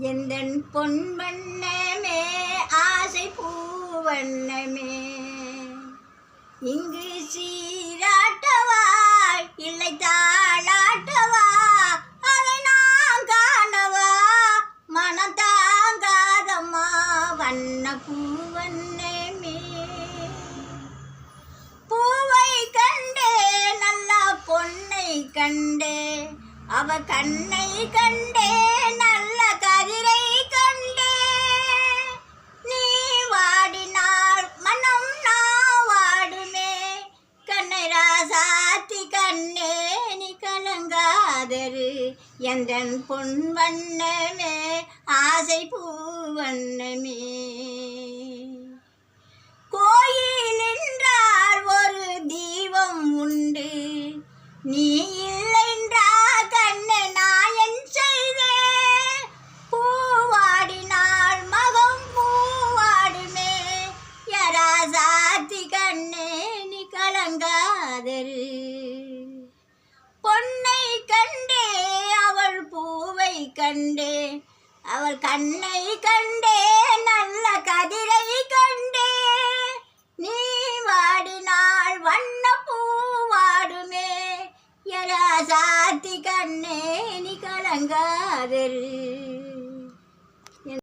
எந்தன் பொன் வண்ணமே ஆசை பூவண்ணமே இங்கு சீராட்டவா இல்லை தாளாட்டவா அதை நான் காணவா மனம் தாங்காதம்மா வண்ண பூவண்ணமே பூவை கண்டே நல்ல பொன்னை கண்டே அவ கண்ணை கண்டே நல்ல கதிரை கண்டே நீ வாடினாள் மனம் நான் வாடுமே கண்ணை ராசாத்தி கண்ணே நீ கலங்காதரு எந்தன் பொன் வண்ணமே ஆசை பூவண்ணமே கோயில் என்றால் ஒரு தீபம் உண்டு நீ இல்லைன்றா கண்ணே நான் என் செய்தேன் பூவாடினாள் மகம் பூவாடுமே யராசாத்தி கண்ணே நீ கலங்காதரு பொன்னை கண்டே அவள் பூவை கண்டே அவள் கண்ணை கண்டே நல்ல கதிரை கண்டே நீ வாடினாள் வண்ண பூவாடுமே யராசாத்தி கண்ணே நீ கலங்காதரு